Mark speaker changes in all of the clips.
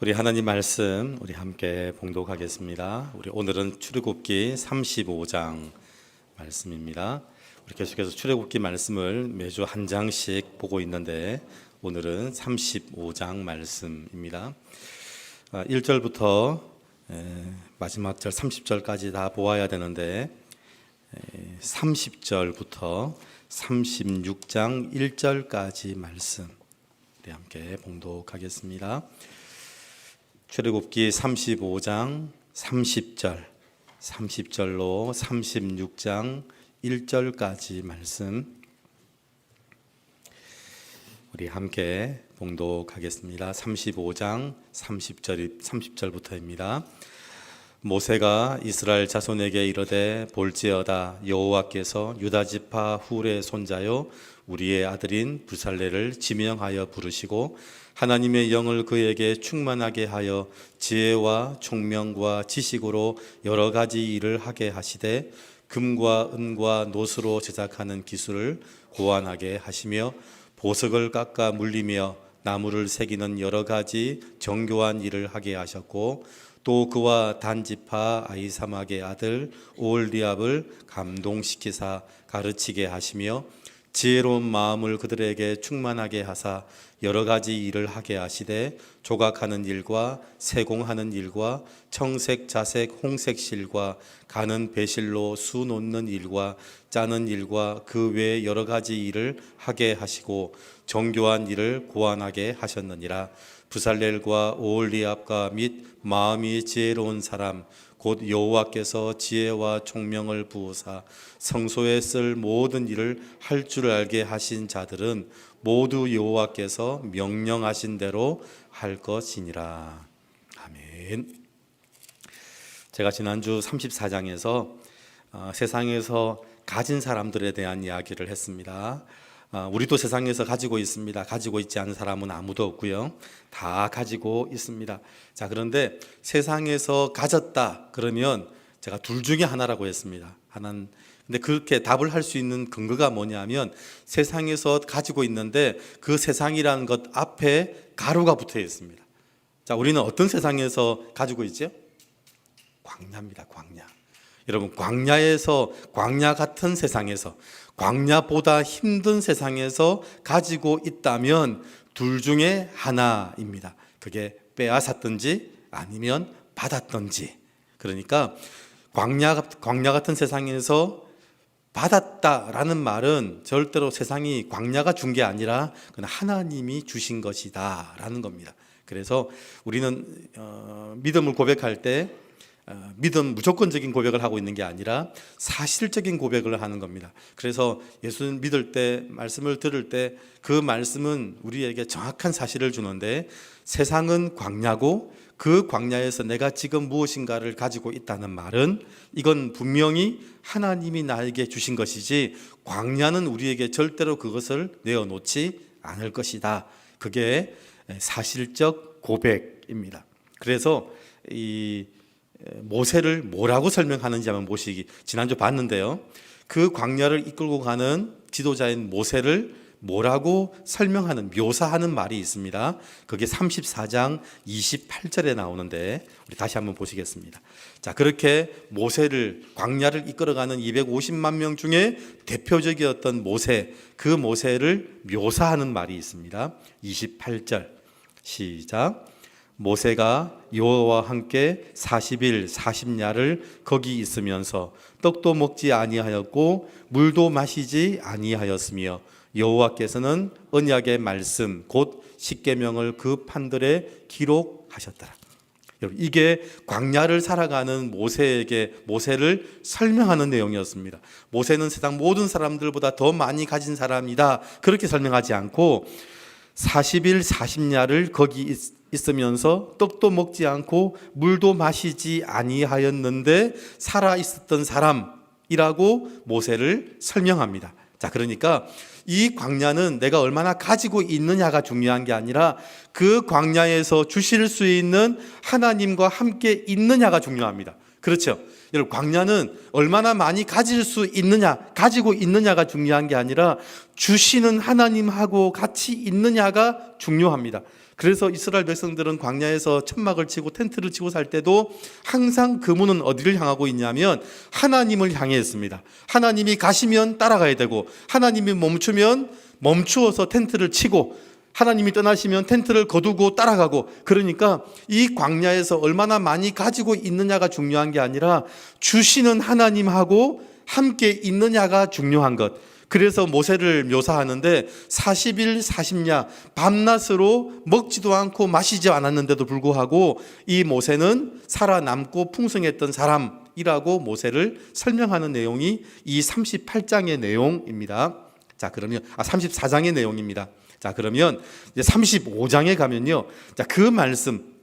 Speaker 1: 우리 하나님 말씀 우리 함께 봉독하겠습니다. 우리 오늘은 출애굽기 35장 말씀입니다. 우리 계속해서 출애굽기 말씀을 매주 한 장씩 보고 있는데 오늘은 35장 말씀입니다. 1절부터 마지막 절 30절까지 다 보아야 되는데 30절부터 36장 1절까지 말씀 우리 함께 봉독하겠습니다. 출애굽기 35장 30절로 36장 1절까지 말씀 우리 함께 봉독하겠습니다. 35장 30절부터입니다. 모세가 이스라엘 자손에게 이르되 볼지어다 여호와께서 유다 지파 훌의 손자요 우리의 아들인 부살레를 지명하여 부르시고 하나님의 영을 그에게 충만하게 하여 지혜와 총명과 지식으로 여러 가지 일을 하게 하시되 금과 은과 노스로 제작하는 기술을 고안하게 하시며 보석을 깎아 물리며 나무를 새기는 여러 가지 정교한 일을 하게 하셨고 또 그와 단지파 아히사막의 아들 오홀리압을 감동시키사 가르치게 하시며 지혜로운 마음을 그들에게 충만하게 하사 여러 가지 일을 하게 하시되 조각하는 일과 세공하는 일과 청색, 자색, 홍색 실과 가는 배실로 수 놓는 일과 짜는 일과 그 외 여러 가지 일을 하게 하시고 정교한 일을 고안하게 하셨느니라. 부살렐과 오홀리압과 및 마음이 지혜로운 사람 곧 여호와께서 지혜와 총명을 부으사 성소에 쓸 모든 일을 할 줄 알게 하신 자들은 모두 여호와께서 명령하신 대로 할 것이니라. 아멘. 제가 지난주 34장에서 세상에서 가진 사람들에 대한 이야기를 했습니다. 우리도 세상에서 가지고 있습니다. 가지고 있지 않은 사람은 아무도 없고요. 다 가지고 있습니다. 자, 그런데 세상에서 가졌다 그러면 제가 둘 중에 하나라고 했습니다. 하나는 근데 그렇게 답을 할 수 있는 근거가 뭐냐면 세상에서 가지고 있는데 그 세상이라는 것 앞에 가로가 붙어 있습니다. 자, 우리는 어떤 세상에서 가지고 있죠? 광야입니다. 광야. 여러분, 광야 같은 세상에서 광야보다 힘든 세상에서 가지고 있다면 둘 중에 하나입니다. 그게 빼앗았든지 아니면 받았든지. 그러니까 광야 같은 세상에서 받았다라는 말은 절대로 세상이 광야가 준 게 아니라 그건 하나님이 주신 것이다 라는 겁니다. 그래서 우리는 믿음을 고백할 때 믿음 무조건적인 고백을 하고 있는 게 아니라 사실적인 고백을 하는 겁니다. 그래서 예수 믿을 때 말씀을 들을 때 그 말씀은 우리에게 정확한 사실을 주는데 세상은 광야고 그 광야에서 내가 지금 무엇인가를 가지고 있다는 말은 이건 분명히 하나님이 나에게 주신 것이지 광야는 우리에게 절대로 그것을 내어놓지 않을 것이다. 그게 사실적 고백입니다. 그래서 이 모세를 뭐라고 설명하는지 한번 보시기 지난주 봤는데요. 그 광야를 이끌고 가는 지도자인 모세를 뭐라고 설명하는 묘사하는 말이 있습니다. 그게 34장 28절에 나오는데 우리 다시 한번 보시겠습니다. 자, 그렇게 모세를 광야를 이끌어가는 250만 명 중에 대표적이었던 모세, 그 모세를 묘사하는 말이 있습니다. 28절 시작. 모세가 여호와와 함께 40일 40야를 거기 있으면서 떡도 먹지 아니하였고 물도 마시지 아니하였으며 여호와께서는 언약의 말씀 곧 십계명을 그 판들에 기록하셨더라. 여러분, 이게 광야를 살아가는 모세를 설명하는 내용이었습니다. 모세는 세상 모든 사람들보다 더 많이 가진 사람이다 그렇게 설명하지 않고 40일 40야를 거기 있으면서 떡도 먹지 않고 물도 마시지 아니하였는데 살아 있었던 사람이라고 모세를 설명합니다. 자, 그러니까 이 광야는 내가 얼마나 가지고 있느냐가 중요한 게 아니라 그 광야에서 주실 수 있는 하나님과 함께 있느냐가 중요합니다. 그렇죠? 여러분, 광야는 얼마나 많이 가지고 있느냐가 중요한 게 아니라 주시는 하나님하고 같이 있느냐가 중요합니다. 그래서 이스라엘 백성들은 광야에서 천막을 치고 텐트를 치고 살 때도 항상 그문은 어디를 향하고 있냐면 하나님을 향해 있습니다. 하나님이 가시면 따라가야 되고, 하나님이 멈추면 멈추어서 텐트를 치고, 하나님이 떠나시면 텐트를 거두고 따라가고. 그러니까 이 광야에서 얼마나 많이 가지고 있느냐가 중요한 게 아니라 주시는 하나님하고 함께 있느냐가 중요한 것. 그래서 모세를 묘사하는데 40일 40야 밤낮으로 먹지도 않고 마시지 않았는데도 불구하고 이 모세는 살아남고 풍성했던 사람이라고 모세를 설명하는 내용이 이 38장의 내용입니다. 자, 그러면 34장의 내용입니다. 자, 그러면 이제 35장에 가면요. 자, 그 말씀,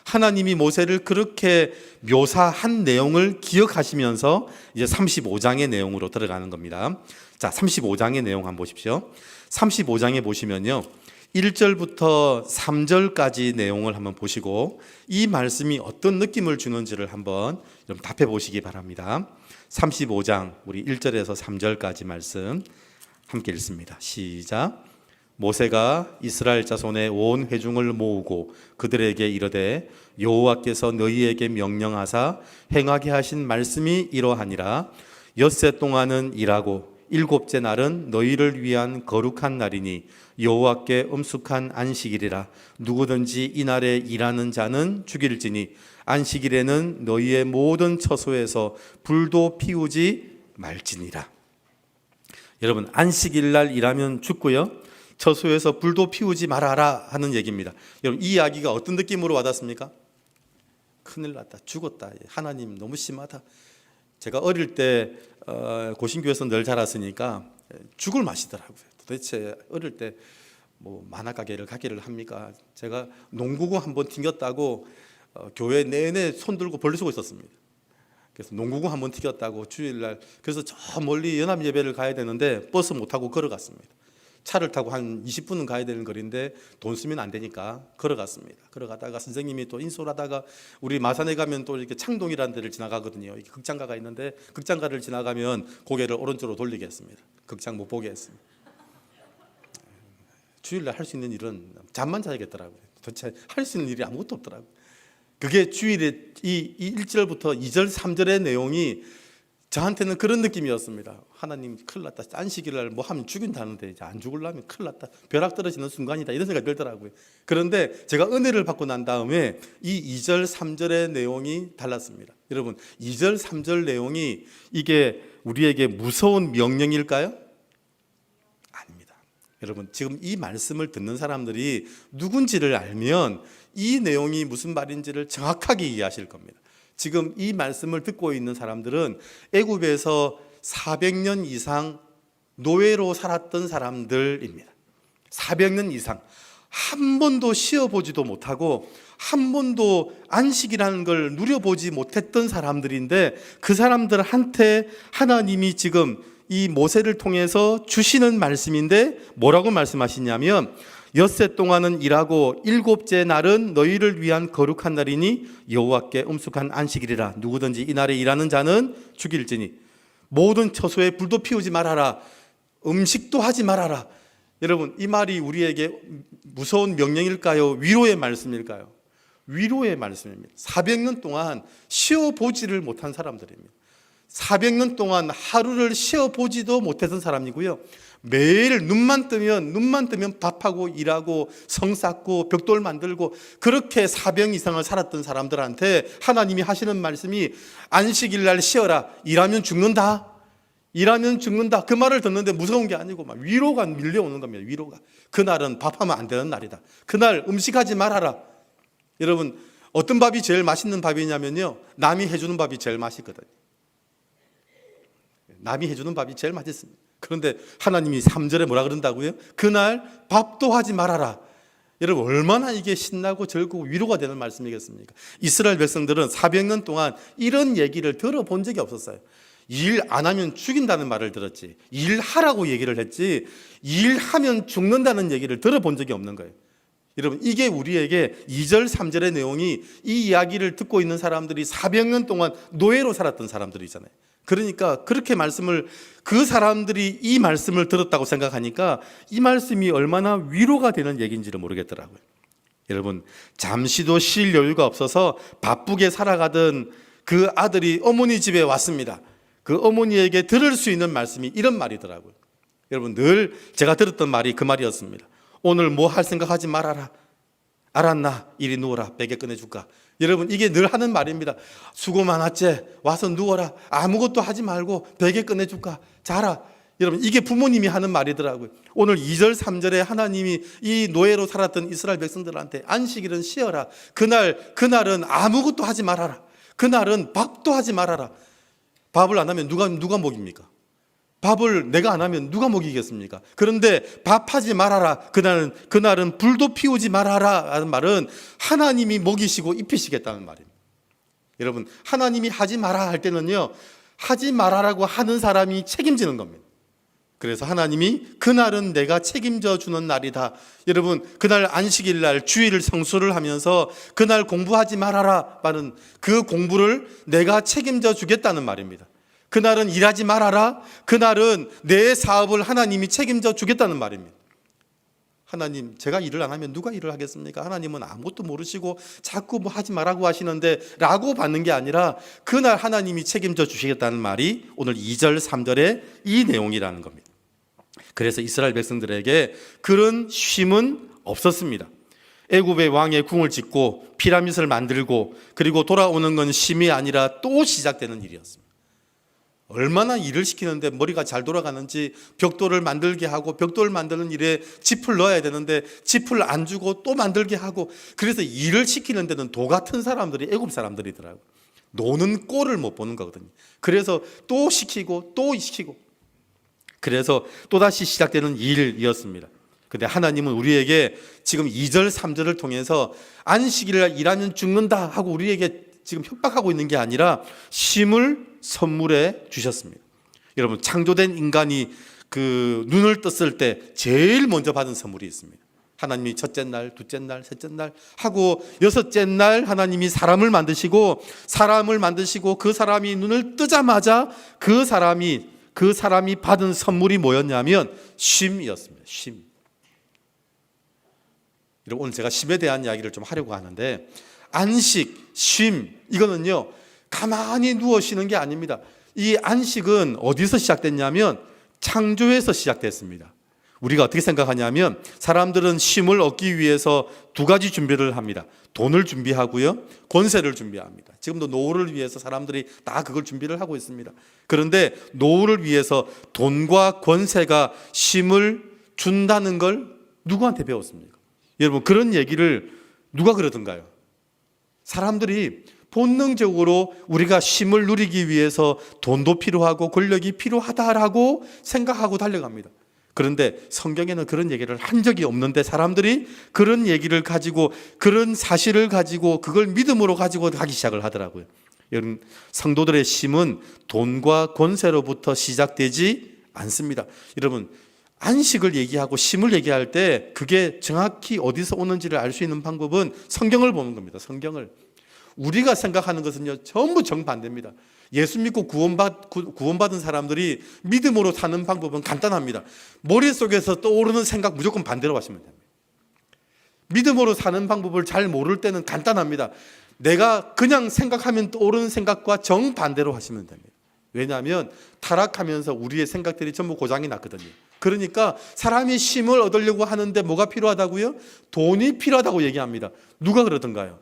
Speaker 1: 하나님이 모세를 그렇게 묘사한 내용을 기억하시면서 이제 35장의 내용으로 들어가는 겁니다. 자, 35장의 내용 한번 보십시오. 35장에 보시면요. 1절부터 3절까지 내용을 한번 보시고 이 말씀이 어떤 느낌을 주는지를 한번 좀 답해 보시기 바랍니다. 35장 우리 1절에서 3절까지 말씀 함께 읽습니다. 시작. 모세가 이스라엘 자손의 온 회중을 모으고 그들에게 이르되 여호와께서 너희에게 명령하사 행하게 하신 말씀이 이러하니라. 엿새 동안은 일하고 일곱째 날은 너희를 위한 거룩한 날이니 여호와께 엄숙한 안식일이라. 누구든지 이날에 일하는 자는 죽일지니 안식일에는 너희의 모든 처소에서 불도 피우지 말지니라. 여러분, 안식일 날 일하면 죽고요, 처소에서 불도 피우지 말아라 하는 얘기입니다. 여러분, 이 이야기가 어떤 느낌으로 와닿습니까? 큰일 났다, 죽었다, 하나님 너무 심하다. 제가 어릴 때 고신교에서 늘 자랐으니까 죽을 맛이더라고요. 도대체 어릴 때 뭐 만화가게를 가기를 합니까? 제가 농구공 한번 튕겼다고 교회 내내 손 들고 벌리 쓰고 있었습니다. 그래서 농구공 한번 튕겼다고 주일날, 그래서 저 멀리 연합 예배를 가야 되는데 버스 못 타고 걸어갔습니다. 차를 타고 한 20분은 가야 되는 거리인데 돈 쓰면 안 되니까 걸어갔습니다. 걸어가다가 선생님이 또 인솔하다가 우리 마산에 가면 또 이렇게 창동이라는 데를 지나가거든요. 이렇게 극장가가 있는데 극장가를 지나가면 고개를 오른쪽으로 돌리게 했습니다. 극장 못 보게 했습니다. 주일날 할 수 있는 일은 잠만 자야겠더라고요. 도대체 할 수 있는 일이 아무것도 없더라고요. 그게 주일에 이 1절부터 2절 3절의 내용이 저한테는 그런 느낌이었습니다. 하나님 큰일 났다, 안식일날 뭐 하면 죽인다는데 이제 안 죽으려면 큰일 났다, 벼락 떨어지는 순간이다, 이런 생각이 들더라고요. 그런데 제가 은혜를 받고 난 다음에 이 2절 3절의 내용이 달랐습니다. 여러분, 2절 3절 내용이 이게 우리에게 무서운 명령일까요? 아닙니다. 여러분, 지금 이 말씀을 듣는 사람들이 누군지를 알면 이 내용이 무슨 말인지를 정확하게 이해하실 겁니다. 지금 이 말씀을 듣고 있는 사람들은 애굽에서 400년 이상 노예로 살았던 사람들입니다. 400년 이상 한 번도 쉬어보지도 못하고 한 번도 안식이라는 걸 누려보지 못했던 사람들인데, 그 사람들한테 하나님이 지금 이 모세를 통해서 주시는 말씀인데 뭐라고 말씀하시냐면, 엿새 동안은 일하고 일곱째 날은 너희를 위한 거룩한 날이니 여호와께 엄숙한 안식일이라. 누구든지 이날에 일하는 자는 죽일지니 모든 처소에 불도 피우지 말아라, 음식도 하지 말아라. 여러분, 이 말이 우리에게 무서운 명령일까요? 위로의 말씀일까요? 위로의 말씀입니다. 400년 동안 쉬어보지를 못한 사람들입니다. 400년 동안 하루를 쉬어보지도 못했던 사람이고요, 매일 눈만 뜨면 밥하고 일하고 성 쌓고 벽돌 만들고 그렇게 400년 이상을 살았던 사람들한테 하나님이 하시는 말씀이 안식일 날 쉬어라, 일하면 죽는다, 일하면 죽는다. 그 말을 듣는데 무서운 게 아니고 막 위로가 밀려오는 겁니다. 위로가. 그날은 밥하면 안 되는 날이다, 그날 음식하지 말아라. 여러분, 어떤 밥이 제일 맛있는 밥이냐면요, 남이 해주는 밥이 제일 맛있거든요. 남이 해주는 밥이 제일 맛있습니다. 그런데 하나님이 3절에 뭐라 그런다고요? 그날 밥도 하지 말아라. 여러분, 얼마나 이게 신나고 즐거고 위로가 되는 말씀이겠습니까? 이스라엘 백성들은 400년 동안 이런 얘기를 들어본 적이 없었어요. 일 안 하면 죽인다는 말을 들었지, 일하라고 얘기를 했지 일하면 죽는다는 얘기를 들어본 적이 없는 거예요. 여러분, 이게 우리에게 2절 3절의 내용이, 이 이야기를 듣고 있는 사람들이 400년 동안 노예로 살았던 사람들이잖아요. 그러니까 그렇게 말씀을, 그 사람들이 이 말씀을 들었다고 생각하니까 이 말씀이 얼마나 위로가 되는 얘기인지를 모르겠더라고요. 여러분, 잠시도 쉴 여유가 없어서 바쁘게 살아가던 그 아들이 어머니 집에 왔습니다. 그 어머니에게 들을 수 있는 말씀이 이런 말이더라고요. 여러분, 늘 제가 들었던 말이 그 말이었습니다. 오늘 뭐 할 생각하지 말아라. 알았나? 이리 누워라. 베개 꺼내줄까? 여러분, 이게 늘 하는 말입니다. 수고 많았지? 와서 누워라. 아무것도 하지 말고 베개 꺼내줄까? 자라. 여러분, 이게 부모님이 하는 말이더라고요. 오늘 2절 3절에 하나님이 이 노예로 살았던 이스라엘 백성들한테 안식일은 쉬어라. 그날은 아무것도 하지 말아라. 그날은 밥도 하지 말아라. 밥을 안 하면 누가 먹입니까? 밥을 내가 안 하면 누가 먹이겠습니까? 그런데 밥하지 말아라. 그날은 불도 피우지 말아라. 하는 말은 하나님이 먹이시고 입히시겠다는 말입니다. 여러분, 하나님이 하지 마라 할 때는요, 하지 말아라고 하는 사람이 책임지는 겁니다. 그래서 하나님이 그날은 내가 책임져 주는 날이다. 여러분, 그날 안식일 날 주일 성수를 하면서 그날 공부하지 말아라 말은 그 공부를 내가 책임져 주겠다는 말입니다. 그날은 일하지 말아라. 그날은 내 사업을 하나님이 책임져 주겠다는 말입니다. 하나님, 제가 일을 안 하면 누가 일을 하겠습니까? 하나님은 아무것도 모르시고 자꾸 뭐 하지 말라고 하시는데 라고 받는 게 아니라 그날 하나님이 책임져 주시겠다는 말이 오늘 2절 3절의 이 내용이라는 겁니다. 그래서 이스라엘 백성들에게 그런 쉼은 없었습니다. 애굽의 왕의 궁을 짓고 피라밋을 만들고 그리고 돌아오는 건 쉼이 아니라 또 시작되는 일이었습니다. 얼마나 일을 시키는데 머리가 잘 돌아가는지 벽돌을 만들게 하고 벽돌 만드는 일에 짚을 넣어야 되는데 짚을 안 주고 또 만들게 하고, 그래서 일을 시키는 데는 도 같은 사람들이 애굽 사람들이더라고요. 노는 꼴을 못 보는 거거든요. 그래서 또 시키고 또 시키고, 그래서 또다시 시작되는 일이었습니다. 근데 하나님은 우리에게 지금 2절 3절을 통해서 안식일을 일하면 죽는다 하고 우리에게 지금 협박하고 있는 게 아니라 쉼을 선물해 주셨습니다. 여러분, 창조된 인간이 그 눈을 떴을 때 제일 먼저 받은 선물이 있습니다. 하나님이 첫째 날, 둘째 날, 셋째 날 하고 여섯째 날 하나님이 사람을 만드시고 그 사람이 눈을 뜨자마자 그 사람이 받은 선물이 뭐였냐면 쉼이었습니다. 쉼. 여러분, 오늘 제가 쉼에 대한 이야기를 좀 하려고 하는데, 안식, 쉼, 이거는요 가만히 누워 쉬는 게 아닙니다. 이 안식은 어디서 시작됐냐면 창조에서 시작됐습니다. 우리가 어떻게 생각하냐면 사람들은 쉼을 얻기 위해서 두 가지 준비를 합니다. 돈을 준비하고요, 권세를 준비합니다. 지금도 노후를 위해서 사람들이 다 그걸 준비를 하고 있습니다. 그런데 노후를 위해서 돈과 권세가 쉼을 준다는 걸 누구한테 배웠습니까? 여러분, 그런 얘기를 누가 그러던가요? 사람들이 본능적으로 우리가 쉼을 누리기 위해서 돈도 필요하고 권력이 필요하다라고 생각하고 달려갑니다. 그런데 성경에는 그런 얘기를 한 적이 없는데 사람들이 그런 얘기를 가지고, 그런 사실을 가지고 그걸 믿음으로 가지고 가기 시작을 하더라고요. 여러분, 성도들의 쉼은 돈과 권세로부터 시작되지 않습니다. 여러분, 안식을 얘기하고 쉼을 얘기할 때 그게 정확히 어디서 오는지를 알 수 있는 방법은 성경을 보는 겁니다. 성경을. 우리가 생각하는 것은요 전부 정반대입니다. 예수 믿고 구원받은 사람들이 믿음으로 사는 방법은 간단합니다. 머릿속에서 떠오르는 생각 무조건 반대로 하시면 됩니다. 믿음으로 사는 방법을 잘 모를 때는 간단합니다. 내가 그냥 생각하면 떠오르는 생각과 정반대로 하시면 됩니다. 왜냐하면 타락하면서 우리의 생각들이 전부 고장이 났거든요. 그러니까 사람이 쉼을 얻으려고 하는데 뭐가 필요하다고요? 돈이 필요하다고 얘기합니다. 누가 그러던가요?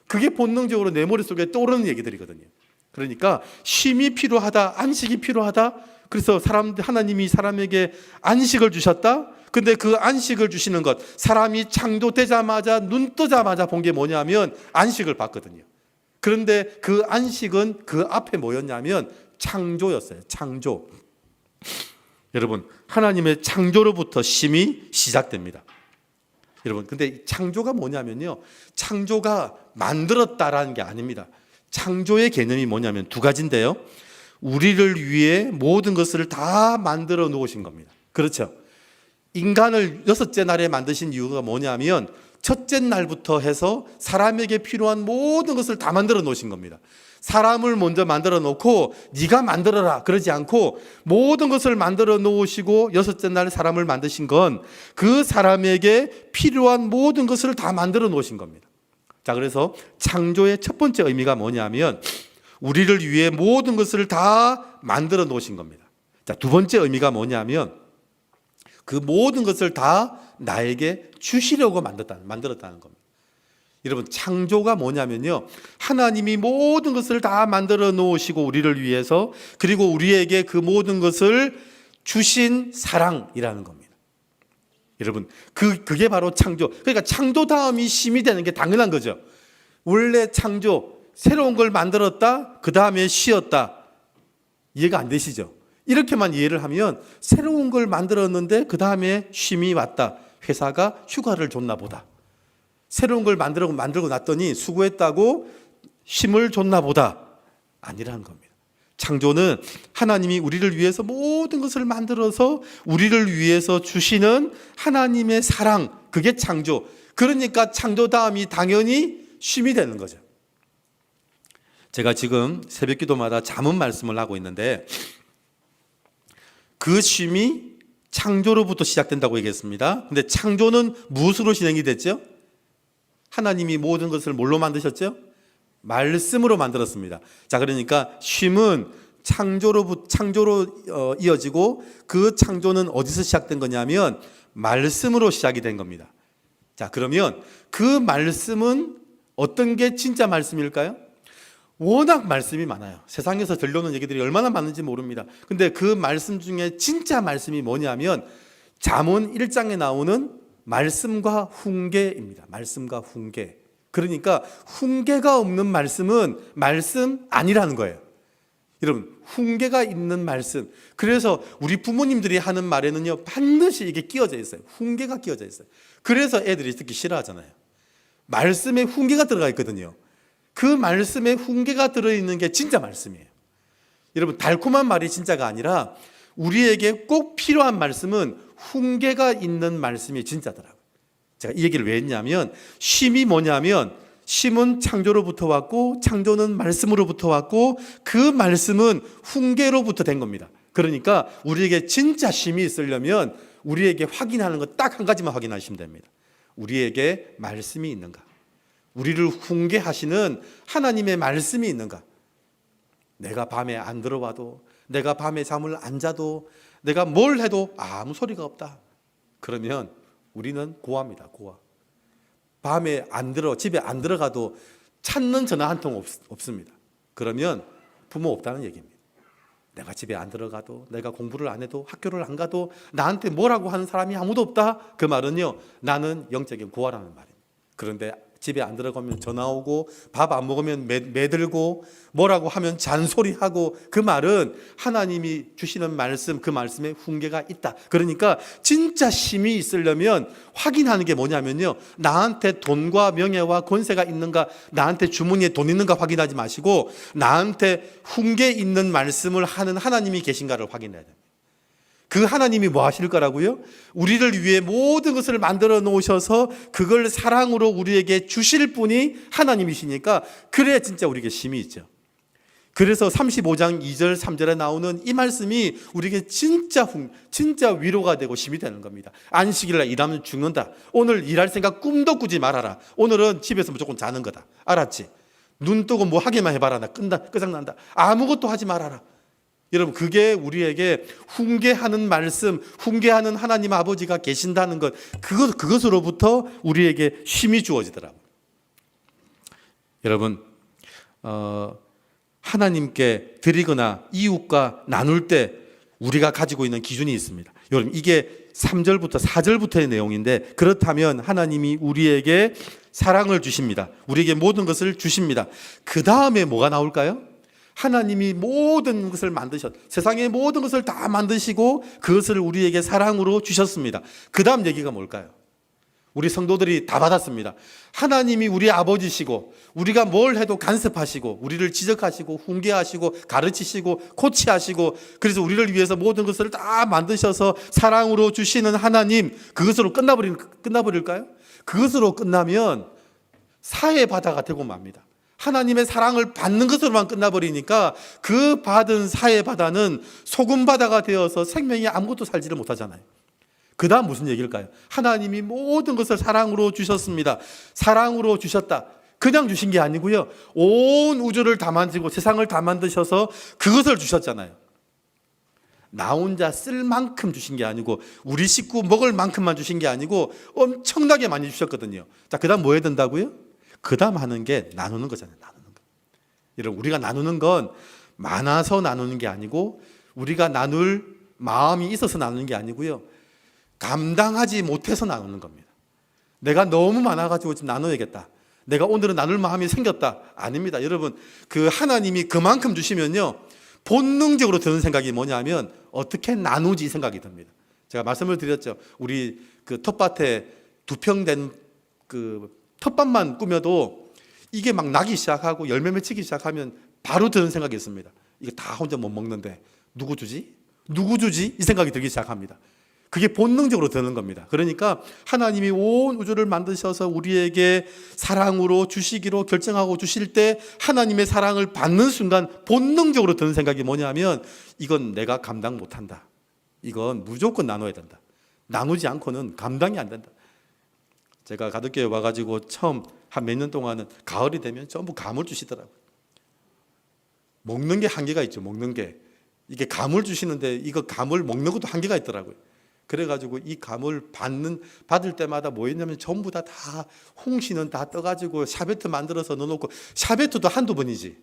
Speaker 1: 그게 본능적으로 내 머릿속에 떠오르는 얘기들이거든요. 그러니까 쉼이 필요하다, 안식이 필요하다. 그래서 하나님이 사람에게 안식을 주셨다. 근데 그 안식을 주시는 것, 사람이 창조되자마자 눈 뜨자마자 본 게 뭐냐면 안식을 받거든요. 그런데 그 안식은 그 앞에 뭐였냐면 창조였어요. 창조. 여러분, 하나님의 창조로부터 쉼이 시작됩니다. 여러분, 근데 창조가 뭐냐면요, 창조가 만들었다라는 게 아닙니다. 창조의 개념이 뭐냐면 두 가지인데요, 우리를 위해 모든 것을 다 만들어 놓으신 겁니다. 그렇죠? 인간을 여섯째 날에 만드신 이유가 뭐냐면 첫째 날부터 해서 사람에게 필요한 모든 것을 다 만들어 놓으신 겁니다. 사람을 먼저 만들어 놓고 네가 만들어라 그러지 않고 모든 것을 만들어 놓으시고 여섯째 날 사람을 만드신 건 그 사람에게 필요한 모든 것을 다 만들어 놓으신 겁니다. 자, 그래서 창조의 첫 번째 의미가 뭐냐면 우리를 위해 모든 것을 다 만들어 놓으신 겁니다. 자, 두 번째 의미가 뭐냐면 그 모든 것을 다 나에게 주시려고 만들었다는 겁니다. 여러분, 창조가 뭐냐면요, 하나님이 모든 것을 다 만들어 놓으시고 우리를 위해서, 그리고 우리에게 그 모든 것을 주신 사랑이라는 겁니다. 여러분, 그게 바로 창조. 그러니까 창조 다음이 쉼이 되는 게 당연한 거죠. 원래 창조, 새로운 걸 만들었다, 그 다음에 쉬었다. 이해가 안 되시죠? 이렇게만 이해를 하면 새로운 걸 만들었는데 그 다음에 쉼이 왔다. 회사가 휴가를 줬나 보다. 새로운 걸 만들고 났더니 수고했다고 쉼을 줬나 보다. 아니라는 겁니다. 창조는 하나님이 우리를 위해서 모든 것을 만들어서 우리를 위해서 주시는 하나님의 사랑, 그게 창조. 그러니까 창조 다음이 당연히 쉼이 되는 거죠. 제가 지금 새벽기도마다 잠언 말씀을 하고 있는데 그 쉼이 창조로부터 시작된다고 얘기했습니다. 근데 창조는 무엇으로 진행이 됐죠? 하나님이 모든 것을 뭘로 만드셨죠? 말씀으로 만들었습니다. 자, 그러니까 쉼은 창조로 이어지고 그 창조는 어디서 시작된 거냐면 말씀으로 시작이 된 겁니다. 자, 그러면 그 말씀은 어떤 게 진짜 말씀일까요? 워낙 말씀이 많아요. 세상에서 들려오는 얘기들이 얼마나 많은지 모릅니다. 근데 그 말씀 중에 진짜 말씀이 뭐냐면 잠언 1장에 나오는 말씀과 훈계입니다. 말씀과 훈계. 그러니까 훈계가 없는 말씀은 말씀 아니라는 거예요. 여러분, 훈계가 있는 말씀. 그래서 우리 부모님들이 하는 말에는요, 반드시 이게 끼어져 있어요. 훈계가 끼어져 있어요. 그래서 애들이 듣기 싫어하잖아요. 말씀에 훈계가 들어가 있거든요. 그 말씀에 훈계가 들어있는 게 진짜 말씀이에요. 여러분, 달콤한 말이 진짜가 아니라 우리에게 꼭 필요한 말씀은 훈계가 있는 말씀이 진짜더라고요. 제가 이 얘기를 왜 했냐면 쉼이 뭐냐면 쉼은 창조로부터 왔고 창조는 말씀으로부터 왔고 그 말씀은 훈계로부터 된 겁니다. 그러니까 우리에게 진짜 쉼이 있으려면 우리에게 확인하는 것 딱 한 가지만 확인하시면 됩니다. 우리에게 말씀이 있는가? 우리를 훈계하시는 하나님의 말씀이 있는가? 내가 밤에 안 들어와도, 내가 밤에 잠을 안 자도, 내가 뭘 해도 아무 소리가 없다. 그러면 우리는 고아입니다. 고아. 밤에 집에 안 들어가도 찾는 전화 한 통 없습니다. 그러면 부모 없다는 얘기입니다. 내가 집에 안 들어가도, 내가 공부를 안 해도, 학교를 안 가도 나한테 뭐라고 하는 사람이 아무도 없다. 그 말은요, 나는 영적인 고아라는 말입니다. 그런데 집에 안 들어가면 전화 오고 밥 안 먹으면 매들고 뭐라고 하면 잔소리하고, 그 말은 하나님이 주시는 말씀, 그 말씀에 훈계가 있다. 그러니까 진짜 쉼이 있으려면 확인하는 게 뭐냐면요, 나한테 돈과 명예와 권세가 있는가, 나한테 주머니에 돈 있는가 확인하지 마시고 나한테 훈계 있는 말씀을 하는 하나님이 계신가를 확인해야 됩니다. 그 하나님이 뭐 하실 거라고요? 우리를 위해 모든 것을 만들어 놓으셔서 그걸 사랑으로 우리에게 주실 분이 하나님이시니까 그래야 진짜 우리에게 쉼이 있죠. 그래서 35장 2절 3절에 나오는 이 말씀이 우리에게 진짜 위로가 되고 쉼이 되는 겁니다. 안식일날 일하면 죽는다. 오늘 일할 생각 꿈도 꾸지 말아라. 오늘은 집에서 무조건 자는 거다. 알았지? 눈 뜨고 뭐 하기만 해봐라. 나 끝장난다. 아무것도 하지 말아라. 여러분, 그게 우리에게 훈계하는 말씀, 훈계하는 하나님 아버지가 계신다는 것, 그것으로부터 우리에게 쉼이 주어지더라고요. 여러분, 하나님께 드리거나 이웃과 나눌 때 우리가 가지고 있는 기준이 있습니다. 여러분, 이게 3절부터 4절부터의 내용인데, 그렇다면 하나님이 우리에게 사랑을 주십니다. 우리에게 모든 것을 주십니다. 그 다음에 뭐가 나올까요? 하나님이 모든 것을 세상의 모든 것을 다 만드시고 그것을 우리에게 사랑으로 주셨습니다. 그 다음 얘기가 뭘까요? 우리 성도들이 다 받았습니다. 하나님이 우리 아버지시고 우리가 뭘 해도 간섭하시고 우리를 지적하시고 훈계하시고 가르치시고 코치하시고, 그래서 우리를 위해서 모든 것을 다 만드셔서 사랑으로 주시는 하나님, 그것으로 끝나버릴까요? 그것으로 끝나면 사회 바다가 되고 맙니다. 하나님의 사랑을 받는 것으로만 끝나버리니까 그 받은 사해 바다는 소금 바다가 되어서 생명이 아무것도 살지를 못하잖아요. 그 다음 무슨 얘기일까요? 하나님이 모든 것을 사랑으로 주셨습니다. 사랑으로 주셨다. 그냥 주신 게 아니고요, 온 우주를 다 만들고 세상을 다 만드셔서 그것을 주셨잖아요. 나 혼자 쓸 만큼 주신 게 아니고, 우리 식구 먹을 만큼만 주신 게 아니고 엄청나게 많이 주셨거든요. 자, 그 다음 뭐 해야 된다고요? 그 다음 하는 게 나누는 거잖아요. 나누는 거. 여러분, 우리가 나누는 건 많아서 나누는 게 아니고, 우리가 나눌 마음이 있어서 나누는 게 아니고요, 감당하지 못해서 나누는 겁니다. 내가 너무 많아가지고 좀 나눠야겠다, 내가 오늘은 나눌 마음이 생겼다. 아닙니다. 여러분, 그 하나님이 그만큼 주시면요, 본능적으로 드는 생각이 뭐냐면 어떻게 나누지 생각이 듭니다. 제가 말씀을 드렸죠. 우리 그 텃밭에 2평 된 그 텃밭만 꾸며도 이게 막 나기 시작하고 열매 맺히기 시작하면 바로 드는 생각이 있습니다. 이거 다 혼자 못 먹는데 누구 주지? 누구 주지? 이 생각이 들기 시작합니다. 그게 본능적으로 드는 겁니다. 그러니까 하나님이 온 우주를 만드셔서 우리에게 사랑으로 주시기로 결정하고 주실 때, 하나님의 사랑을 받는 순간 본능적으로 드는 생각이 뭐냐면, 이건 내가 감당 못한다. 이건 무조건 나눠야 된다. 나누지 않고는 감당이 안 된다. 제가 가덕교회 와가지고 처음 한 몇 년 동안은 가을이 되면 전부 감을 주시더라고요. 먹는 게 한계가 있죠. 먹는 게. 이게 감을 주시는데 이거 감을 먹는 것도 한계가 있더라고요. 그래가지고 이 감을 받을 때마다 뭐 했냐면 전부 다 홍시는 다 떠가지고 샤베트 만들어서 넣어놓고, 샤베트도 한두 번이지.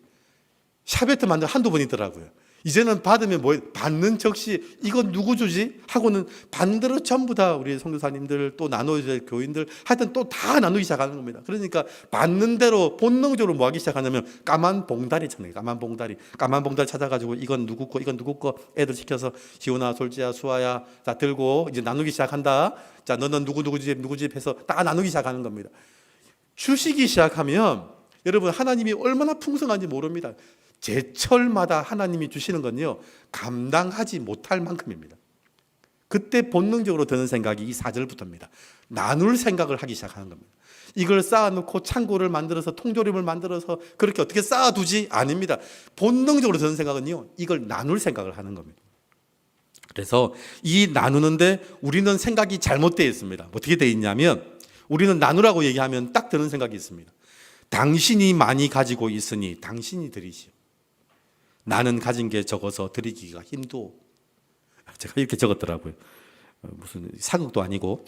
Speaker 1: 샤베트 만들 한두 번이더라고요. 이제는 받으면 받는 즉시 이건 누구 주지? 하고는 반대로 전부 다 우리 선교사님들, 또 나눠야 될 교인들, 하여튼 또 다 나누기 시작하는 겁니다. 그러니까 받는 대로 본능적으로 뭐 하기 시작하냐면 까만 봉다리 찾는 거예요. 까만 봉다리 찾아가지고 이건 누구 거, 이건 누구 거, 애들 시켜서 지훈아, 솔지야, 수아야, 자 들고 이제 나누기 시작한다. 자, 너는 누구 집 해서 다 나누기 시작하는 겁니다. 주시기 시작하면 여러분, 하나님이 얼마나 풍성한지 모릅니다. 제철마다 하나님이 주시는 건요, 감당하지 못할 만큼입니다. 그때 본능적으로 드는 생각이 이 4절부터입니다. 나눌 생각을 하기 시작하는 겁니다. 이걸 쌓아놓고 창고를 만들어서, 통조림을 만들어서 그렇게 어떻게 쌓아두지? 아닙니다. 본능적으로 드는 생각은요, 이걸 나눌 생각을 하는 겁니다. 그래서 이 나누는데 우리는 생각이 잘못되어 있습니다. 어떻게 되어 있냐면, 우리는 나누라고 얘기하면 딱 드는 생각이 있습니다. 당신이 많이 가지고 있으니 당신이 드리시오. 나는 가진 게 적어서 드리기가 힘도. 제가 이렇게 적었더라고요. 무슨 사극도 아니고.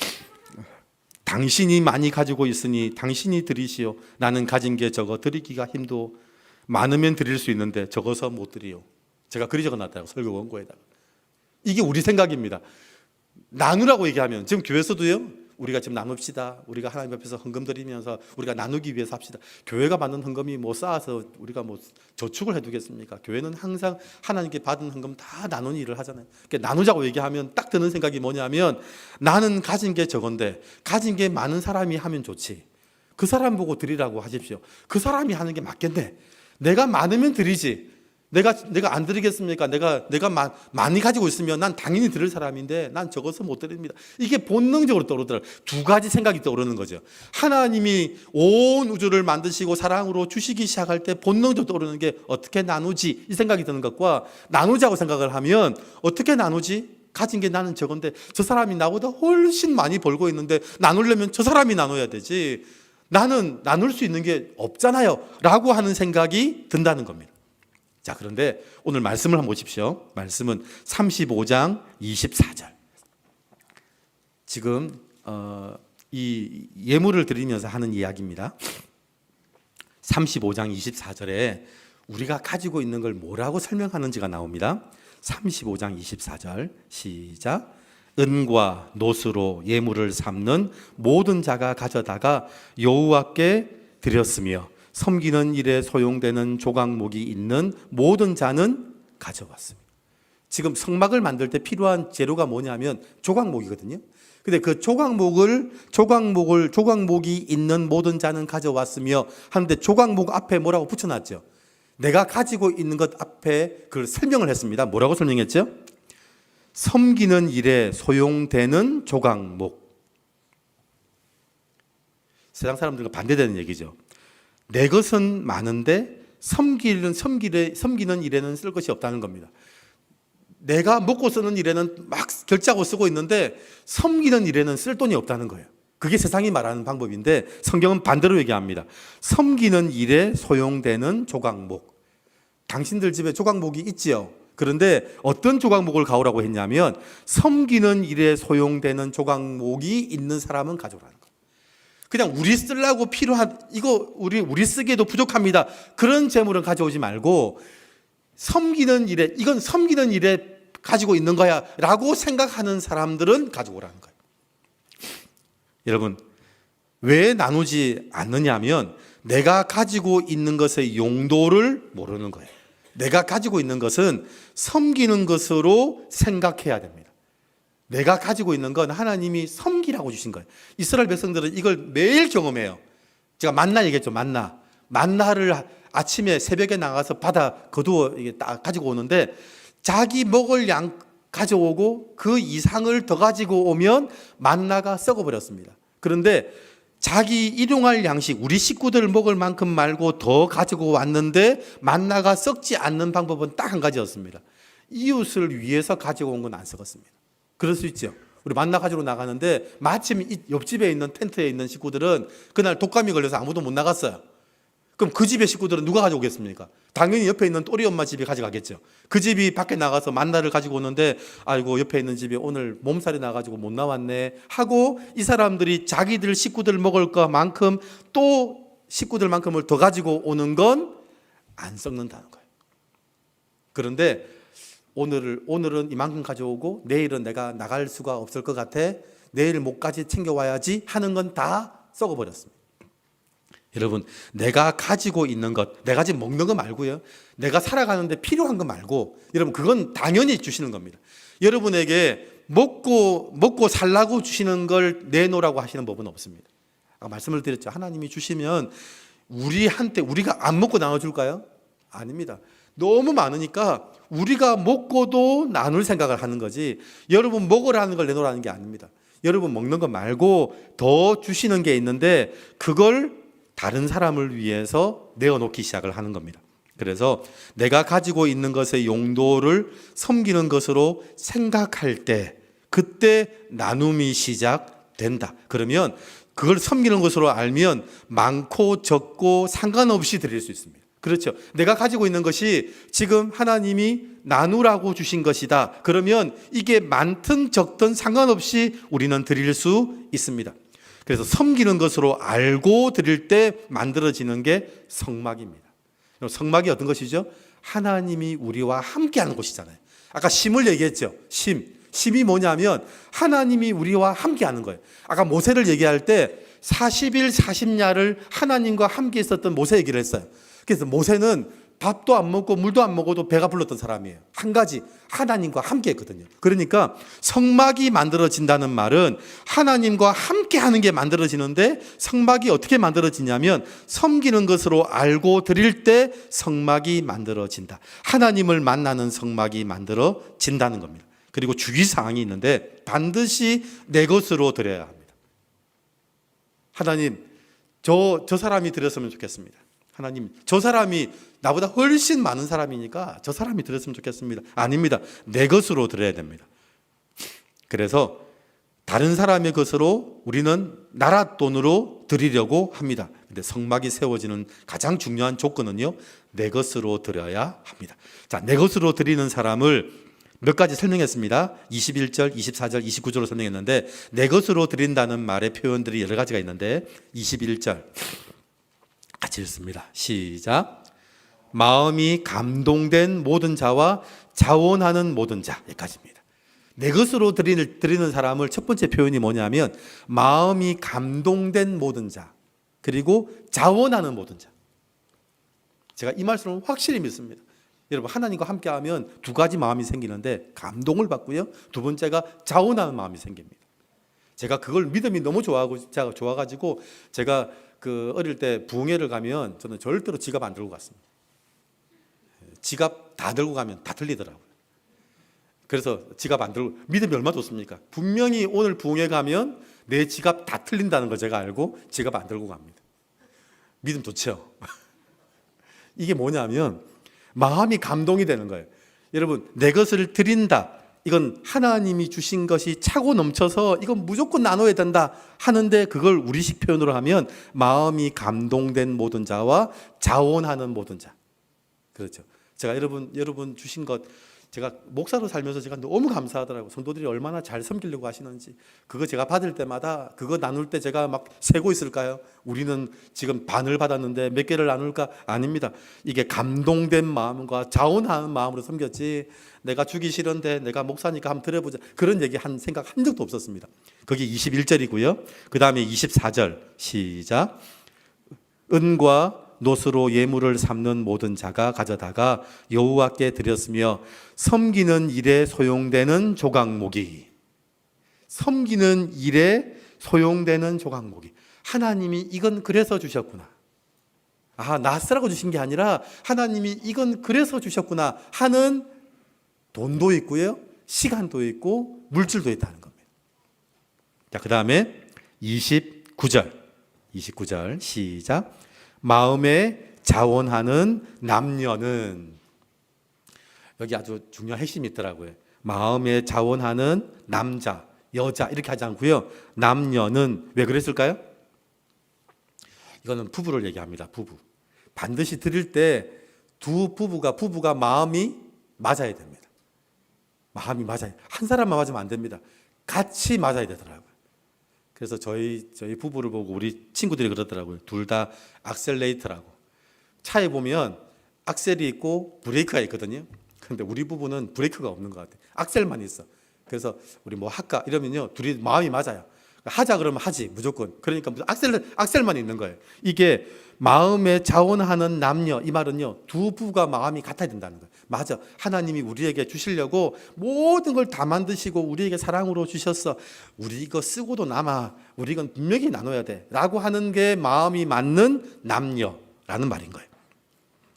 Speaker 1: 당신이 많이 가지고 있으니 당신이 드리시오. 나는 가진 게 적어 드리기가 힘도. 많으면 드릴 수 있는데 적어서 못 드리오. 제가 그리 적어놨다고, 설교 원고에다가. 이게 우리 생각입니다. 나누라고 얘기하면, 지금 교회에서도요, 우리가 지금 나눕시다. 우리가 하나님 앞에서 헌금 드리면서 우리가 나누기 위해서 합시다. 교회가 받는 헌금이 뭐 쌓아서 우리가 뭐 저축을 해두겠습니까? 교회는 항상 하나님께 받은 헌금 다 나누는 일을 하잖아요. 그러니까 나누자고 얘기하면 딱 드는 생각이 뭐냐면, 나는 가진 게 적은데 가진 게 많은 사람이 하면 좋지. 그 사람 보고 드리라고 하십시오. 그 사람이 하는 게 맞겠네. 내가 많으면 드리지. 내가 안 드리겠습니까? 내가 많이 가지고 있으면 난 당연히 드릴 사람인데 난 적어서 못 드립니다. 이게 본능적으로 떠오르더라고요. 두 가지 생각이 떠오르는 거죠. 하나님이 온 우주를 만드시고 사랑으로 주시기 시작할 때 본능적으로 떠오르는 게 어떻게 나누지? 이 생각이 드는 것과, 나누자고 생각을 하면 어떻게 나누지? 가진 게 나는 적은데 저 사람이 나보다 훨씬 많이 벌고 있는데 나누려면 저 사람이 나눠야 되지. 나는 나눌 수 있는 게 없잖아요. 라고 하는 생각이 든다는 겁니다. 자, 그런데 오늘 말씀을 한번 보십시오. 말씀은 35장 24절. 지금 이 예물을 드리면서 하는 이야기입니다. 35장 24절에 우리가 가지고 있는 걸 뭐라고 설명하는지가 나옵니다. 35장 24절 시작. 은과 노스로 예물을 삼는 모든 자가 가져다가 여호와께 드렸으며 섬기는 일에 소용되는 조각목이 있는 모든 자는 가져왔습니다. 지금 성막을 만들 때 필요한 재료가 뭐냐면 조각목이거든요. 근데 그 조각목이 있는 모든 자는 가져왔으며 하는데, 조각목 앞에 뭐라고 붙여놨죠? 내가 가지고 있는 것 앞에 그걸 설명을 했습니다. 뭐라고 설명했죠? 섬기는 일에 소용되는 조각목. 세상 사람들과 반대되는 얘기죠. 내 것은 많은데 섬기는 일에는 쓸 것이 없다는 겁니다. 내가 먹고 쓰는 일에는 막 결제하고 쓰고 있는데 섬기는 일에는 쓸 돈이 없다는 거예요. 그게 세상이 말하는 방법인데 성경은 반대로 얘기합니다. 섬기는 일에 소용되는 조각목. 당신들 집에 조각목이 있지요. 그런데 어떤 조각목을 가오라고 했냐면 섬기는 일에 소용되는 조각목이 있는 사람은 가져오라는 거예요. 그냥 우리 쓰려고 필요한 이거 우리 쓰기에도 부족합니다. 그런 재물은 가져오지 말고 섬기는 일에 이건 섬기는 일에 가지고 있는 거야라고 생각하는 사람들은 가져오라는 거예요. 여러분, 왜 나누지 않느냐면 내가 가지고 있는 것의 용도를 모르는 거예요. 내가 가지고 있는 것은 섬기는 것으로 생각해야 됩니다. 내가 가지고 있는 건 하나님이 섬기라고 주신 거예요. 이스라엘 백성들은 이걸 매일 경험해요. 제가 만나 얘기했죠. 만나를 아침에 새벽에 나가서 바다 거두어 이게 딱 가지고 오는데 자기 먹을 양 가져오고 그 이상을 더 가지고 오면 만나가 썩어버렸습니다. 그런데 자기 일용할 양식, 우리 식구들 먹을 만큼 말고 더 가지고 왔는데 만나가 썩지 않는 방법은 딱 한 가지였습니다. 이웃을 위해서 가지고 온 건 안 썩었습니다. 그럴 수 있죠. 우리 만나 가지고 나가는데 마침 옆집에 있는 텐트에 있는 식구들은 그날 독감이 걸려서 아무도 못 나갔어요. 그럼 그 집의 식구들은 누가 가져오겠습니까? 당연히 옆에 있는 또리 엄마 집이 가져가겠죠. 그 집이 밖에 나가서 만나를 가지고 오는데 아이고 옆에 있는 집이 오늘 몸살이 나가지고 못 나왔네 하고 이 사람들이 자기들 식구들 먹을 것만큼 또 식구들만큼을 더 가지고 오는 건 안 썩는다는 거예요. 그런데 오늘은 이만큼 가져오고 내일은 내가 나갈 수가 없을 것 같아 내일 목까지 챙겨와야지 하는 건 다 썩어버렸습니다. 여러분, 내가 가지고 있는 것, 내가 지금 먹는 거 말고요. 내가 살아가는데 필요한 거 말고, 여러분, 그건 당연히 주시는 겁니다. 여러분에게 먹고 살라고 주시는 걸 내놓으라고 하시는 법은 없습니다. 아까 말씀을 드렸죠. 하나님이 주시면 우리가 안 먹고 나눠줄까요? 아닙니다. 너무 많으니까 우리가 먹고도 나눌 생각을 하는 거지, 여러분 먹으라는 걸 내놓으라는 게 아닙니다. 여러분 먹는 거 말고 더 주시는 게 있는데 그걸 다른 사람을 위해서 내어놓기 시작을 하는 겁니다. 그래서 내가 가지고 있는 것의 용도를 섬기는 것으로 생각할 때 그때 나눔이 시작된다. 그러면 그걸 섬기는 것으로 알면 많고 적고 상관없이 드릴 수 있습니다. 그렇죠. 내가 가지고 있는 것이 지금 하나님이 나누라고 주신 것이다. 그러면 이게 많든 적든 상관없이 우리는 드릴 수 있습니다. 그래서 섬기는 것으로 알고 드릴 때 만들어지는 게 성막입니다. 성막이 어떤 것이죠? 하나님이 우리와 함께하는 곳이잖아요. 아까 심을 얘기했죠. 심이 뭐냐면 하나님이 우리와 함께하는 거예요. 아까 모세를 얘기할 때 40일 40야를 하나님과 함께 있었던 모세 얘기를 했어요. 그래서 모세는 밥도 안 먹고 물도 안 먹어도 배가 불렀던 사람이에요. 한 가지, 하나님과 함께 했거든요. 그러니까 성막이 만들어진다는 말은 하나님과 함께 하는 게 만들어지는데, 성막이 어떻게 만들어지냐면 섬기는 것으로 알고 드릴 때 성막이 만들어진다. 하나님을 만나는 성막이 만들어진다는 겁니다. 그리고 주의사항이 있는데 반드시 내 것으로 드려야 합니다. 하나님, 저 사람이 드렸으면 좋겠습니다. 하나님, 저 사람이 나보다 훨씬 많은 사람이니까 저 사람이 드렸으면 좋겠습니다. 아닙니다. 내 것으로 드려야 됩니다. 그래서 다른 사람의 것으로 우리는 나라 돈으로 드리려고 합니다. 근데 성막이 세워지는 가장 중요한 조건은요, 내 것으로 드려야 합니다. 자, 내 것으로 드리는 사람을 몇 가지 설명했습니다. 21절, 24절, 29절로 설명했는데 내 것으로 드린다는 말의 표현들이 여러 가지가 있는데 21절 같이 읽습니다. 시작. 마음이 감동된 모든 자와 자원하는 모든 자. 여기까지입니다. 내 것으로 드리는 사람을 첫 번째 표현이 뭐냐면 마음이 감동된 모든 자, 그리고 자원하는 모든 자. 제가 이 말씀을 확실히 믿습니다. 여러분, 하나님과 함께하면 두 가지 마음이 생기는데 감동을 받고요, 두 번째가 자원하는 마음이 생깁니다. 제가 그걸 믿음이 너무 좋아가지고 제가 어릴 때 부흥회를 가면 저는 절대로 지갑 안 들고 갔습니다. 지갑 다 들고 가면 다 틀리더라고요. 그래서 지갑 안 들고, 믿음이 얼마나 좋습니까? 분명히 오늘 부흥회 가면 내 지갑 다 틀린다는 걸 제가 알고 지갑 안 들고 갑니다. 믿음 좋죠. 이게 뭐냐면 마음이 감동이 되는 거예요. 여러분, 내 것을 드린다. 이건 하나님이 주신 것이 차고 넘쳐서 이건 무조건 나눠야 된다 하는데, 그걸 우리식 표현으로 하면 마음이 감동된 모든 자와 자원하는 모든 자. 그렇죠. 제가 여러분 주신 것, 제가 목사로 살면서 제가 너무 감사하더라고요. 성도들이 얼마나 잘 섬기려고 하시는지. 그거 제가 받을 때마다, 그거 나눌 때 제가 막 세고 있을까요? 우리는 지금 반을 받았는데 몇 개를 나눌까? 아닙니다. 이게 감동된 마음과 자원하는 마음으로 섬겼지, 내가 주기 싫은데 내가 목사니까 한번 들어보자, 그런 얘기 생각 한 적도 없었습니다. 거기 21절이고요. 그 다음에 24절 시작. 은과 노스로 예물을 삼는 모든 자가 가져다가 여호와께 드렸으며, 섬기는 일에 소용되는 조각목이, 섬기는 일에 소용되는 조각목이, 하나님이 이건 그래서 주셨구나, 나 쓰라고 주신 게 아니라 하나님이 이건 그래서 주셨구나 하는 돈도 있고요, 시간도 있고 물질도 있다는 겁니다. 자, 그 다음에 29절 시작. 마음에 자원하는 남녀는, 여기 아주 중요한 핵심이 있더라고요. 마음에 자원하는 남자, 여자 이렇게 하지 않고요. 남녀는 왜 그랬을까요? 이거는 부부를 얘기합니다. 부부. 반드시 드릴 때 두 부부가 마음이 맞아야 됩니다. 마음이 맞아야, 한 사람만 맞으면 안 됩니다. 같이 맞아야 되더라고요. 그래서 저희 부부를 보고 우리 친구들이 그러더라고요. 둘 다 악셀레이터라고. 차에 보면 악셀이 있고 브레이크가 있거든요. 그런데 우리 부부는 브레이크가 없는 것 같아요. 악셀만 있어. 그래서 우리 뭐 할까 이러면요, 둘이 마음이 맞아요. 하자 그러면 하지 무조건. 그러니까 악셀만 있는 거예요. 이게 마음에 자원하는 남녀, 이 말은요, 두 부부가 마음이 같아야 된다는 거예요. 맞아, 하나님이 우리에게 주시려고 모든 걸 다 만드시고 우리에게 사랑으로 주셨어. 우리 이거 쓰고도 남아. 우리 이건 분명히 나눠야 돼 라고 하는 게 마음이 맞는 남녀라는 말인 거예요.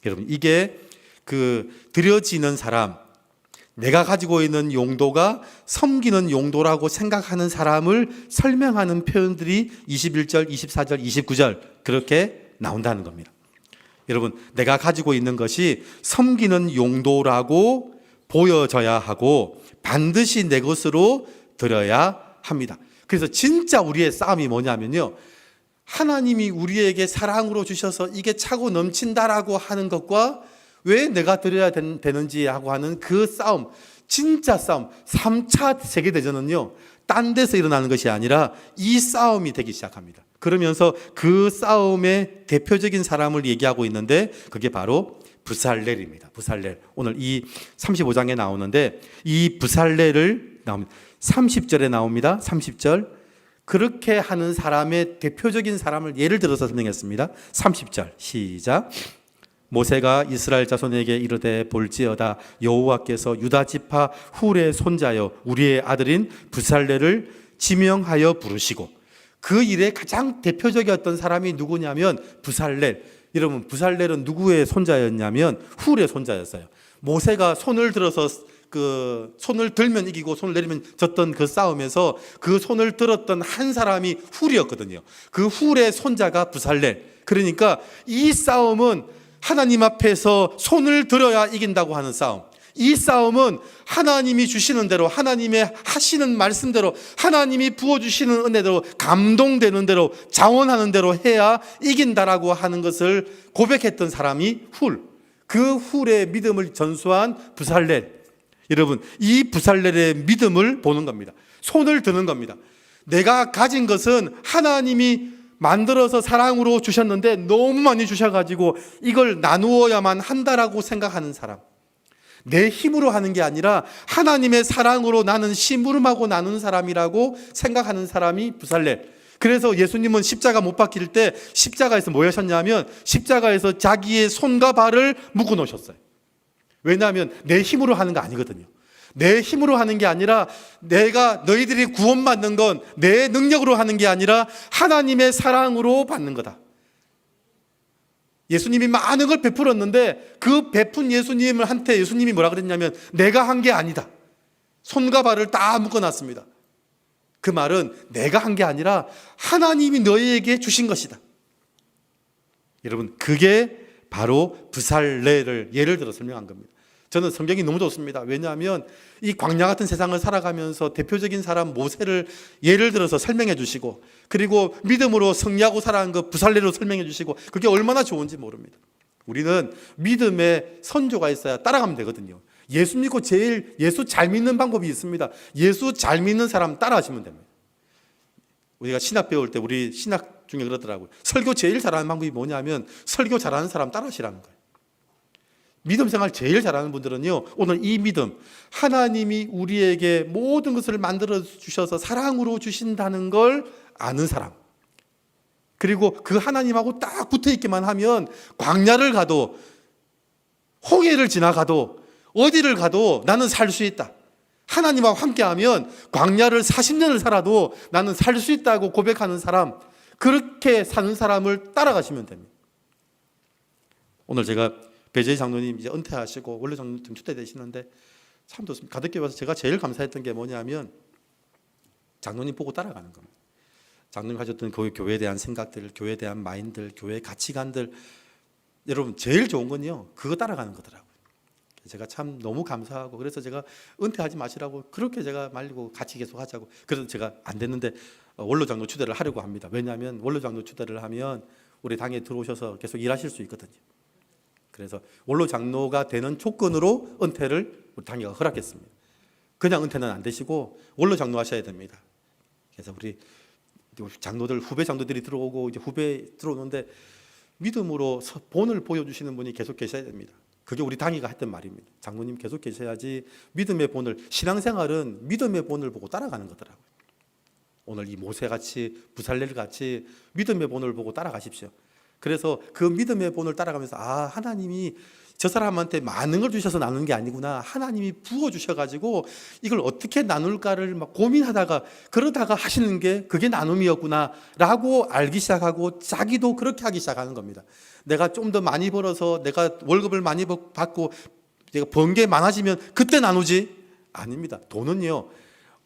Speaker 1: 여러분, 이게 드려지는 사람, 내가 가지고 있는 용도가 섬기는 용도라고 생각하는 사람을 설명하는 표현들이 21절, 24절, 29절 그렇게 나온다는 겁니다. 여러분, 내가 가지고 있는 것이 섬기는 용도라고 보여져야 하고 반드시 내 것으로 드려야 합니다. 그래서 진짜 우리의 싸움이 뭐냐면요, 하나님이 우리에게 사랑으로 주셔서 이게 차고 넘친다라고 하는 것과 왜 내가 드려야 되는지 하고 하는 그 싸움, 진짜 싸움. 3차 세계대전은요, 딴 데서 일어나는 것이 아니라 이 싸움이 되기 시작합니다. 그러면서 그 싸움의 대표적인 사람을 얘기하고 있는데 그게 바로 부살렐입니다. 부살렐. 오늘 이 35장에 나오는데 이 부살렐을 나옵니다. 30절에 나옵니다. 30절. 그렇게 하는 사람의 대표적인 사람을 예를 들어서 설명했습니다. 30절 시작. 모세가 이스라엘 자손에게 이르되 볼지어다 여호와께서 유다 지파 훌의 손자여 우리의 아들인 부살렐을 지명하여 부르시고, 그 일에 가장 대표적이었던 사람이 누구냐면 부살렐. 여러분, 부살렐은 누구의 손자였냐면 훌의 손자였어요. 모세가 손을 들어서 손을 들면 이기고 손을 내리면 졌던 그 싸움에서 그 손을 들었던 한 사람이 훌이었거든요. 그 훌의 손자가 부살렐. 그러니까 이 싸움은 하나님 앞에서 손을 들어야 이긴다고 하는 싸움. 이 싸움은 하나님이 주시는 대로, 하나님의 하시는 말씀대로, 하나님이 부어주시는 은혜대로, 감동되는 대로, 자원하는 대로 해야 이긴다라고 하는 것을 고백했던 사람이 훌. 그 훌의 믿음을 전수한 부살렐. 여러분, 이 부살렐의 믿음을 보는 겁니다. 손을 드는 겁니다. 내가 가진 것은 하나님이 만들어서 사랑으로 주셨는데 너무 많이 주셔가지고 이걸 나누어야만 한다라고 생각하는 사람. 내 힘으로 하는 게 아니라 하나님의 사랑으로 나는 심부름하고 나누는 사람이라고 생각하는 사람이 부살렐. 그래서 예수님은 십자가 못 박힐 때 십자가에서 뭐 하셨냐면 십자가에서 자기의 손과 발을 묶어 놓으셨어요. 왜냐하면 내 힘으로 하는 거 아니거든요. 내 힘으로 하는 게 아니라, 너희들이 구원받는 건 내 능력으로 하는 게 아니라 하나님의 사랑으로 받는 거다. 예수님이 많은 걸 베풀었는데 그 베푼 예수님한테 예수님이 뭐라 그랬냐면 내가 한 게 아니다. 손과 발을 다 묶어놨습니다. 그 말은 내가 한 게 아니라 하나님이 너희에게 주신 것이다. 여러분, 그게 바로 부살레를 예를 들어 설명한 겁니다. 저는 성경이 너무 좋습니다. 왜냐하면 이 광야 같은 세상을 살아가면서 대표적인 사람 모세를 예를 들어서 설명해 주시고, 그리고 믿음으로 승리하고 살아간 그 부살레로 설명해 주시고, 그게 얼마나 좋은지 모릅니다. 우리는 믿음의 선조가 있어야 따라가면 되거든요. 예수 믿고 제일 예수 잘 믿는 방법이 있습니다. 예수 잘 믿는 사람 따라하시면 됩니다. 우리가 신학 배울 때 우리 신학 중에 그러더라고요. 설교 제일 잘하는 방법이 뭐냐면 설교 잘하는 사람 따라하시라는 거예요. 믿음 생활 제일 잘하는 분들은요, 오늘 이 믿음, 하나님이 우리에게 모든 것을 만들어 주셔서 사랑으로 주신다는 걸 아는 사람, 그리고 그 하나님하고 딱 붙어 있기만 하면 광야를 가도 홍해를 지나가도 어디를 가도 나는 살 수 있다. 하나님하고 함께하면 광야를 40년을 살아도 나는 살 수 있다고 고백하는 사람, 그렇게 사는 사람을 따라가시면 됩니다. 오늘 제가 배재희 장로님 이제 은퇴하시고 원로 장로님 추대되시는데 참 좋습니다. 가덕교회 와서 제가 제일 감사했던 게 뭐냐면 장로님 보고 따라가는 겁니다. 장로님 가졌던 교회에 대한 생각들, 교회에 대한 마인드들, 교회의 가치관들, 여러분 제일 좋은 건요, 그거 따라가는 거더라고요. 제가 참 너무 감사하고, 그래서 제가 은퇴하지 마시라고 그렇게 제가 말리고 같이 계속 하자고, 그래서 제가 안 됐는데 원로 장로 추대를 하려고 합니다. 왜냐하면 원로 장로 추대를 하면 우리 당에 들어오셔서 계속 일하실 수 있거든요. 그래서 원로 장로가 되는 조건으로 은퇴를 우리 당회가 허락했습니다. 그냥 은퇴는 안 되시고 원로 장로 하셔야 됩니다. 그래서 우리 장로들, 후배 장로들이 들어오고 이제 후배 들어오는데 믿음으로 본을 보여주시는 분이 계속 계셔야 됩니다. 그게 우리 당회가 했던 말입니다. 장로님 계속 계셔야지 믿음의 본을, 신앙생활은 믿음의 본을 보고 따라가는 거더라고요. 오늘 이 모세같이 부살렐같이 믿음의 본을 보고 따라가십시오. 그래서 그 믿음의 본을 따라가면서 하나님이 저 사람한테 많은 걸 주셔서 나누는 게 아니구나, 하나님이 부어주셔가지고 이걸 어떻게 나눌까를 막 고민하다가 그러다가 하시는 게 그게 나눔이었구나 라고 알기 시작하고 자기도 그렇게 하기 시작하는 겁니다. 내가 좀 더 많이 벌어서 내가 월급을 많이 받고 내가 번 게 많아지면 그때 나누지? 아닙니다. 돈은요,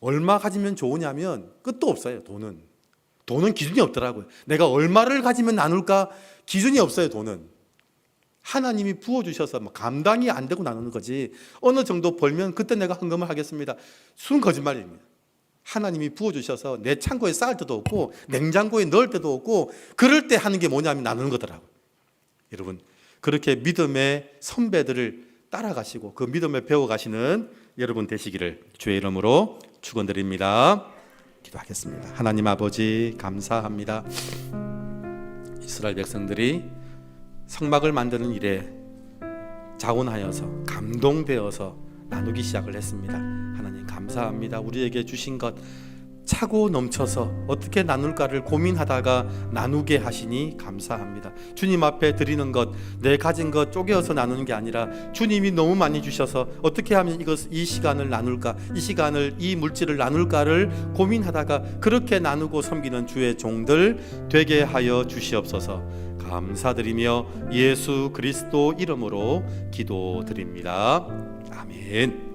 Speaker 1: 얼마 가지면 좋으냐면 끝도 없어요. 돈은 기준이 없더라고요. 내가 얼마를 가지면 나눌까 기준이 없어요. 돈은 하나님이 부어주셔서 감당이 안 되고 나누는 거지, 어느 정도 벌면 그때 내가 헌금을 하겠습니다, 순 거짓말입니다. 하나님이 부어주셔서 내 창고에 쌓을 때도 없고 냉장고에 넣을 때도 없고 그럴 때 하는 게 뭐냐면 나누는 거더라고요. 여러분, 그렇게 믿음의 선배들을 따라가시고 그 믿음을 배워가시는 여러분 되시기를 주의 이름으로 축원드립니다. 기도하겠습니다. 하나님 아버지, 감사합니다. 이스라엘 백성들이 성막을 만드는 일에 자원하여서 감동되어서 나누기 시작을 했습니다. 하나님 감사합니다. 우리에게 주신 것 차고 넘쳐서 어떻게 나눌까를 고민하다가 나누게 하시니 감사합니다. 주님 앞에 드리는 것, 내 가진 것 쪼개어서 나누는 게 아니라 주님이 너무 많이 주셔서 어떻게 하면 이 시간을 나눌까, 이 물질을 나눌까를 고민하다가 그렇게 나누고 섬기는 주의 종들 되게 하여 주시옵소서. 감사드리며 예수 그리스도 이름으로 기도드립니다. 아멘.